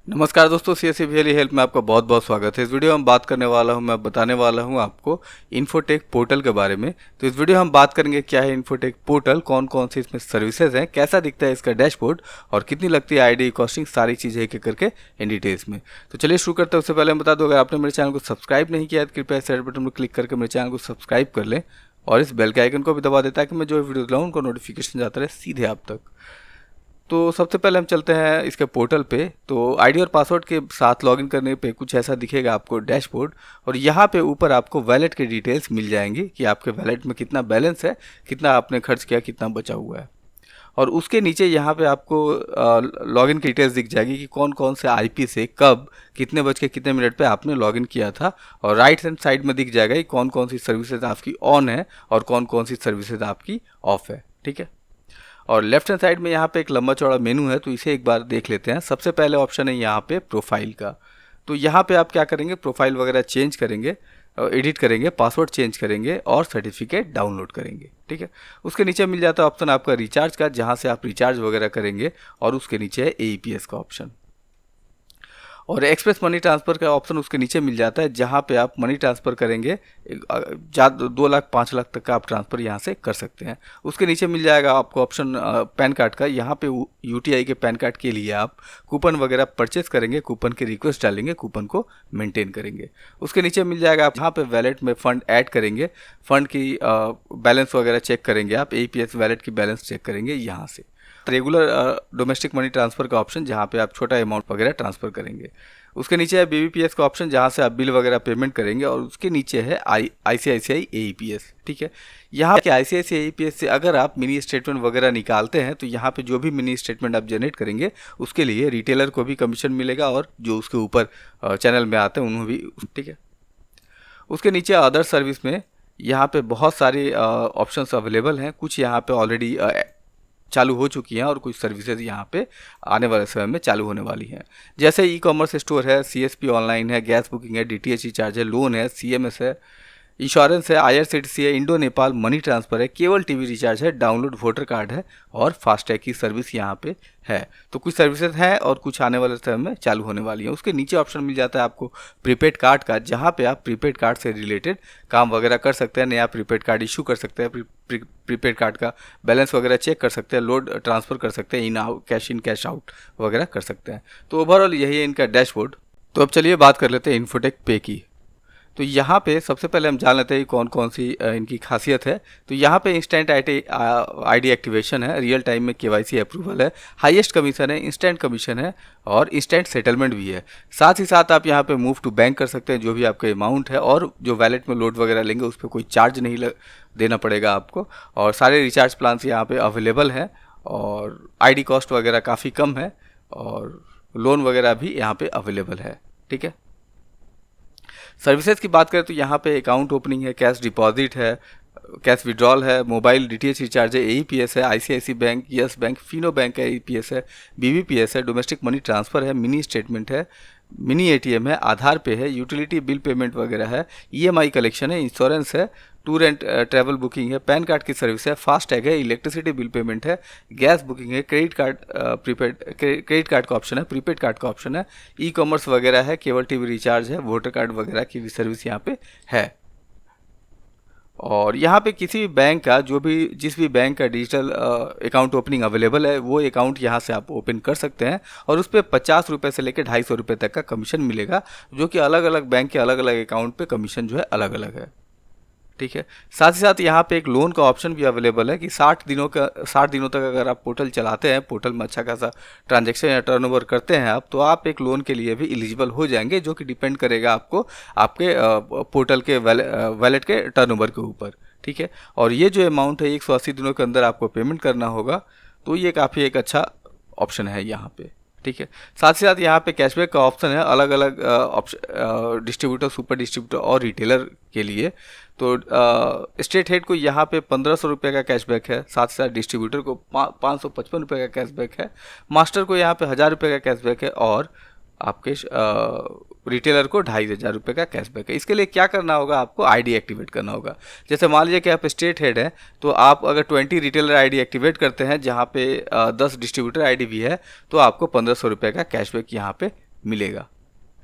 नमस्कार दोस्तों, CSC वेली help में आपका बहुत बहुत स्वागत है। इस वीडियो में हम बात करने वाला हूं, मैं बताने वाला हूं आपको इन्फोटेक पोर्टल के बारे में। तो इस वीडियो में हम बात करेंगे क्या है इन्फोटेक पोर्टल, कौन कौन सी इसमें सर्विसेज हैं, कैसा दिखता है इसका डैशबोर्ड और कितनी लगती है आईडी कॉस्टिंग, सारी चीज़ें एक एक करके इन डिटेल्स में। तो चलिए शुरू करते हैं। उससे पहले मैं बता दूं, अगर आपने मेरे चैनल को सब्सक्राइब नहीं किया है तो कृपया रेड बटन पर क्लिक करके मेरे चैनल को सब्सक्राइब कर लें और इस बेल के आइकन को भी दबा देता है कि मैं जो वीडियो लाऊं उनको नोटिफिकेशन जाता रहे सीधे आप तक। तो सबसे पहले हम चलते हैं इसके पोर्टल पे। तो आईडी और पासवर्ड के साथ लॉगिन करने पे कुछ ऐसा दिखेगा आपको डैशबोर्ड, और यहाँ पे ऊपर आपको वैलेट के डिटेल्स मिल जाएंगी कि आपके वैलेट में कितना बैलेंस है, कितना आपने खर्च किया, कितना बचा हुआ है। और उसके नीचे यहाँ पे आपको लॉगिन की डिटेल्स दिख जाएगी कि कौन कौन से आईपी से कब कितने बज के कितने मिनट पे आपने लॉगिन किया था। और राइट हैंड साइड में दिख जाएगा कि कौन कौन सी सर्विसेज आपकी ऑन है और कौन कौन सी सर्विसेज आपकी ऑफ है। ठीक है। और लेफ्ट हैंड साइड में यहाँ पे एक लंबा चौड़ा मेनू है, तो इसे एक बार देख लेते हैं। सबसे पहले ऑप्शन है यहाँ पे प्रोफाइल का। तो यहाँ पे आप क्या करेंगे, प्रोफाइल वगैरह चेंज करेंगे, एडिट करेंगे, पासवर्ड चेंज करेंगे और सर्टिफिकेट डाउनलोड करेंगे। ठीक है। उसके नीचे मिल जाता है ऑप्शन आपका रिचार्ज का, जहाँ से आप रिचार्ज वगैरह करेंगे, और उसके नीचे है AEPS का ऑप्शन। और एक्सप्रेस मनी ट्रांसफ़र का ऑप्शन उसके नीचे मिल जाता है, जहाँ पे आप मनी ट्रांसफ़र करेंगे 2 लाख 5 लाख तक का आप ट्रांसफ़र यहाँ से कर सकते हैं। उसके नीचे मिल जाएगा आपको ऑप्शन पैन कार्ड का। यहाँ पे UTI के पैन कार्ड के लिए आप कूपन वगैरह परचेस करेंगे, कूपन की रिक्वेस्ट डालेंगे, कूपन को मेंटेन करेंगे। उसके नीचे मिल जाएगा आप यहाँ पे वैलेट में फ़ंड ऐड करेंगे, फ़ंड की बैलेंस वगैरह चेक करेंगे, आप AEPS वैलेट की बैलेंस चेक करेंगे यहाँ से। रेगुलर डोमेस्टिक मनी ट्रांसफ़र का ऑप्शन, जहाँ पे आप छोटा अमाउंट वगैरह ट्रांसफ़र करेंगे। उसके नीचे है BBPS का ऑप्शन, जहाँ से आप बिल वगैरह पेमेंट करेंगे। और उसके नीचे है ICICI AEPS। ठीक है। यहाँ के ICICI AEPS से अगर आप मिनी स्टेटमेंट वगैरह निकालते हैं तो यहाँ पे जो भी मिनी स्टेटमेंट आप जनरेट करेंगे उसके लिए रिटेलर को भी कमीशन मिलेगा, और जो उसके ऊपर चैनल में आते हैं उन्हें भी। ठीक है। उसके नीचे अदर सर्विस में यहाँ पे बहुत सारे ऑप्शंस अवेलेबल हैं। कुछ यहाँ पे ऑलरेडी चालू हो चुकी हैं और कुछ सर्विसेज यहाँ पे आने वाले समय में चालू होने वाली हैं। जैसे ई-कॉमर्स स्टोर है, CSP ऑनलाइन है, गैस बुकिंग है, DTH रिचार्ज है, लोन है, CMS है, इंश्योरेंस है, IRCTC है, इंडो नेपाल मनी ट्रांसफ़र है, केबल TV रिचार्ज है, डाउनलोड वोटर कार्ड है और फास्टैग की सर्विस यहाँ पे है। तो कुछ सर्विसेज हैं और कुछ आने वाले समय में चालू होने वाली हैं। उसके नीचे ऑप्शन मिल जाता है आपको प्रीपेड कार्ड का, जहाँ पे आप प्रीपेड कार्ड से रिलेटेड काम वगैरह कर सकते हैं, नया प्रीपेड कार्ड इशू कर सकते हैं, प्रीपेड कार्ड का बैलेंस वगैरह चेक कर सकते हैं, लोड ट्रांसफ़र कर सकते हैं, इन कैश आउट वगैरह कर सकते हैं। तो ओवरऑल यही है इनका डैशबोर्ड। तो अब चलिए बात कर लेते हैं इन्फोटेक पे की। तो यहाँ पे सबसे पहले हम जान लेते हैं कौन कौन सी इनकी खासियत है। तो यहाँ पे इंस्टेंट आईडी एक्टिवेशन है, रियल टाइम में KYC अप्रूवल है, हाईएस्ट कमीशन है, इंस्टेंट कमीशन है और इंस्टेंट सेटलमेंट भी है। साथ ही साथ आप यहाँ पे मूव टू बैंक कर सकते हैं, जो भी आपका अमाउंट है, और जो वैलेट में लोड वगैरह लेंगे उस पर कोई चार्ज नहीं देना पड़ेगा आपको। और सारे रिचार्ज प्लान्स यहाँ पे अवेलेबल हैं और आईडी कॉस्ट वगैरह काफ़ी कम है और लोन वगैरह भी यहाँ पे अवेलेबल है। ठीक है। सर्विसेज की बात करें तो यहाँ पे अकाउंट ओपनिंग है, कैश डिपॉजिट है, कैश विड्रॉल है, मोबाइल DTH रिचार्ज है, AEPS है, ICICI bank, yes bank, Fino bank का AEPS है, BBPS है, डोमेस्टिक मनी ट्रांसफ़र है, मिनी स्टेटमेंट है, मिनी ATM है, आधार पे है, यूटिलिटी बिल पेमेंट वगैरह है, EMI कलेक्शन है, इंश्योरेंस है, टूर एंड ट्रैवल बुकिंग है, पैन कार्ड की सर्विस है, फास्टैग है, इलेक्ट्रिसिटी बिल पेमेंट है, गैस बुकिंग है, क्रेडिट कार्ड का ऑप्शन है, प्रीपेड कार्ड का ऑप्शन है, ई-कॉमर्स वगैरह है, केबल TV रिचार्ज है, वोटर कार्ड वगैरह की भी सर्विस यहाँ पे है। और यहाँ पे किसी भी बैंक का जिस भी बैंक का डिजिटल अकाउंट ओपनिंग अवेलेबल है, वो अकाउंट यहाँ से आप ओपन कर सकते हैं और उस पर 50 रुपये से लेकर 250 रुपये तक का कमीशन मिलेगा, जो कि अलग अलग बैंक के अलग अलग अकाउंट पे कमीशन जो है अलग अलग है। ठीक है। साथ ही साथ यहाँ पे एक लोन का ऑप्शन भी अवेलेबल है कि 60 दिनों तक अगर आप पोर्टल चलाते हैं, पोर्टल में अच्छा खासा ट्रांजैक्शन या टर्नओवर करते हैं आप, तो आप एक लोन के लिए भी एलिजिबल हो जाएंगे, जो कि डिपेंड करेगा आपको आपके पोर्टल के वैलेट के टर्नओवर के ऊपर। ठीक है। और ये जो अमाउंट है 180 दिनों के अंदर आपको पेमेंट करना होगा, तो ये काफ़ी एक अच्छा ऑप्शन है यहाँ पे। ठीक है। साथ ही साथ यहाँ पे कैशबैक का ऑप्शन है, अलग अलग ऑप्शन डिस्ट्रीब्यूटर, सुपर डिस्ट्रीब्यूटर और रिटेलर के लिए। तो स्टेट हेड को यहाँ पे 1500 रुपये का कैशबैक है, साथ ही साथ डिस्ट्रीब्यूटर को 555 रुपये का कैशबैक है, मास्टर को यहाँ पे 1000 रुपये का कैशबैक है और आपके रिटेलर को 2500 रुपये का कैशबैक है। इसके लिए क्या करना होगा, आपको आईडी एक्टिवेट करना होगा। जैसे मान लीजिए कि आप स्टेट हेड हैं, तो आप अगर 20 रिटेलर आईडी एक्टिवेट करते हैं, जहाँ पे 10 डिस्ट्रीब्यूटर आईडी भी है, तो आपको 1500 रुपये का कैशबैक यहाँ पे मिलेगा।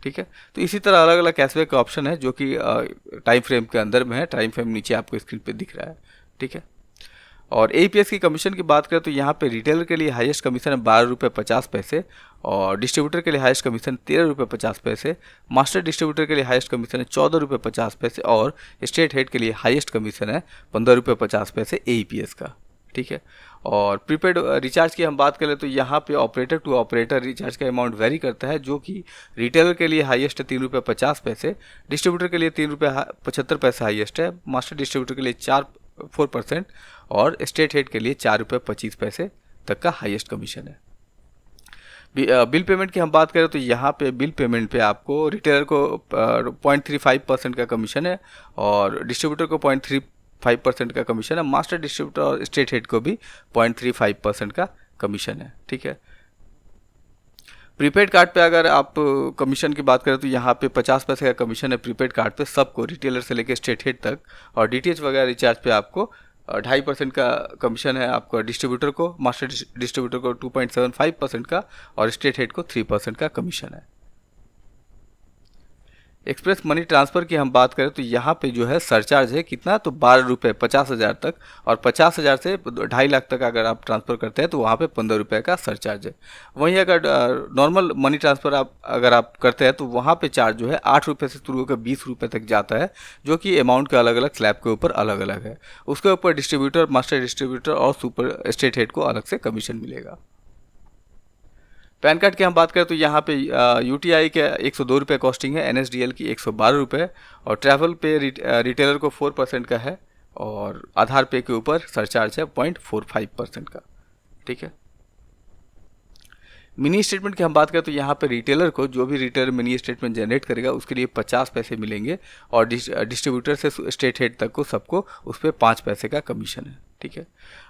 ठीक है, तो इसी तरह अलग अलग कैशबैक का ऑप्शन है जो कि टाइम फ्रेम के अंदर में है। टाइम फ्रेम नीचे आपको स्क्रीन पे दिख रहा है। ठीक है, और एईपीएस की कमीशन की बात करें तो यहाँ पे रिटेलर के लिए हाईएस्ट कमीशन है 12 रुपये 50 पैसे, और डिस्ट्रीब्यूटर के लिए हाईएस्ट कमीशन 13 रुपये 50 पैसे, मास्टर डिस्ट्रीब्यूटर के लिए हाईएस्ट कमीशन है 14 रुपये 50 पैसे, और स्टेट हेड के लिए हाईएस्ट कमीशन है 15 रुपये 50 पैसे एईपीएस का। ठीक है, और प्रीपेड रिचार्ज की हम बात करें तो यहाँ पे ऑपरेटर टू ऑपरेटर रिचार्ज का अमाउंट वेरी करता है, जो कि रिटेलर के लिए हाईएस्ट है 3 रुपये 50 पैसे, डिस्ट्रीब्यूटर के लिए 3 रुपये 75 पैसे हाईएस्ट है, मास्टर डिस्ट्रीब्यूटर के लिए 4% और स्टेट हेड के लिए 4 रुपये 25 पैसे तक का हाईएस्ट कमीशन है। बिल पेमेंट की हम बात करें तो यहाँ पे बिल पेमेंट पे आपको रिटेलर को 0.35% का कमीशन है, और डिस्ट्रीब्यूटर को 0.35% का कमीशन है, मास्टर डिस्ट्रीब्यूटर और स्टेट हेड को भी 0.35% का कमीशन है। ठीक है, प्रीपेड कार्ड पे अगर आप कमीशन की बात करें तो यहाँ पे 50 पैसे का कमीशन है प्रीपेड कार्ड पे सबको, रिटेलर से लेकर स्टेट हेड तक, और डीटीएच वगैरह रिचार्ज पे आपको 2.5% का कमीशन है आपको डिस्ट्रीब्यूटर को, मास्टर डिस्ट्रीब्यूटर को 2.75% का, और स्टेट हेड को 3% का कमीशन है। एक्सप्रेस मनी ट्रांसफ़र की हम बात करें तो यहाँ पे जो है सरचार्ज है कितना, तो 12 रुपये 50,000 तक, और 50,000 से 2.5 लाख तक अगर आप ट्रांसफ़र करते हैं तो वहाँ पे 15 रुपये का सरचार्ज है। वहीं अगर नॉर्मल मनी ट्रांसफ़र अगर आप करते हैं तो वहाँ पे चार्ज जो है 8 रुपये से शुरू होकर 20 रुपये तक जाता है, जो कि अमाउंट के अलग अलग स्लैब के ऊपर अलग अलग है। उसके ऊपर डिस्ट्रीब्यूटर, मास्टर डिस्ट्रीब्यूटर और सुपर स्टेट हेड को अलग से कमीशन मिलेगा। पैन कार्ड की हम बात करें तो यहाँ पे यूटीआई के 102 रुपये कॉस्टिंग है, एनएसडीएल की 112 रुपये, और ट्रैवल पे रिटेलर को 4% का है, और आधार पे के ऊपर सरचार्ज है 0.45% का। ठीक है, मिनी स्टेटमेंट की हम बात करें तो यहाँ पे रिटेलर को जो भी रिटेलर मिनी स्टेटमेंट जनरेट करेगा उसके लिए 50 पैसे मिलेंगे, और डिस्ट्रीब्यूटर से स्टेट हेड तक को सबको उस पर 5 पैसे का कमीशन है। ठीक है,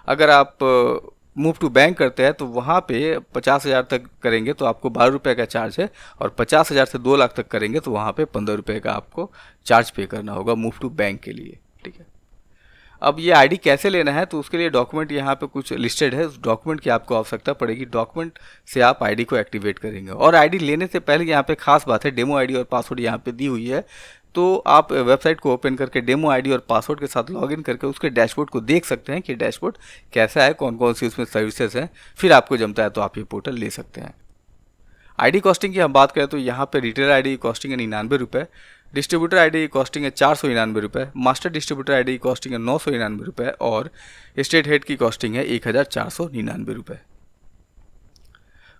अगर आप मूव टू बैंक करते हैं तो वहाँ पे 50,000 तक करेंगे तो आपको 12 रुपये का चार्ज है, और 50,000 से 2 लाख तक करेंगे तो वहाँ पे 15 रुपये का आपको चार्ज पे करना होगा मूव टू बैंक के लिए। ठीक है, अब ये आईडी कैसे लेना है तो उसके लिए डॉक्यूमेंट यहाँ पे कुछ लिस्टेड है, उस डॉक्यूमेंट की आपको आवश्यकता पड़ेगी। डॉक्यूमेंट से आप आईडी को एक्टिवेट करेंगे, और आईडी लेने से पहले यहाँ पे खास बात है, डेमो आईडी और पासवर्ड यहाँ पे दी हुई है, तो आप वेबसाइट को ओपन करके डेमो आईडी और पासवर्ड के साथ लॉगिन करके उसके डैशबोर्ड को देख सकते हैं कि डैशबोर्ड कैसा है, कौन कौन सी उसमें सर्विसेज हैं। फिर आपको जमता है तो आप ये पोर्टल ले सकते हैं। आईडी कॉस्टिंग की हम बात करें तो यहाँ पे रिटेलर आईडी की कॉस्टिंग है 99 रुपये, डिस्ट्रीब्यूटर आईडी की कॉस्टिंग है 499 रुपये, मास्टर डिस्ट्रीब्यूटर आईडी की कॉस्टिंग है 999 रुपये, और स्टेट हेड की कॉस्टिंग है 1499 रुपये।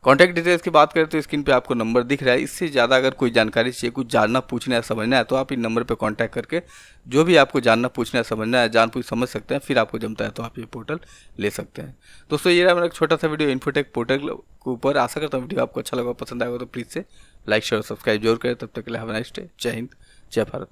कॉन्टैक्ट डिटेल्स की बात करें तो स्क्रीन पे आपको नंबर दिख रहा है। इससे ज़्यादा अगर कोई जानकारी चाहिए, कुछ जानना पूछना है समझना है तो आप इन नंबर पे कांटेक्ट करके जो भी आपको जानना पूछना है समझना है जान पूछ समझ सकते हैं। फिर आपको जमता है तो आप ये पोर्टल ले सकते हैं। दोस्तों ये रहा मेरा एक छोटा सा वीडियो इन्फोटेक पोर्टल के ऊपर। आशा करता हूँ वीडियो आपको अच्छा लगा, पसंद आएगा तो प्लीज़ से लाइक शेयर सब्सक्राइब जरूर करें। तब तक के लिए हैव अ नाइस डे। जय हिंद, जय भारत।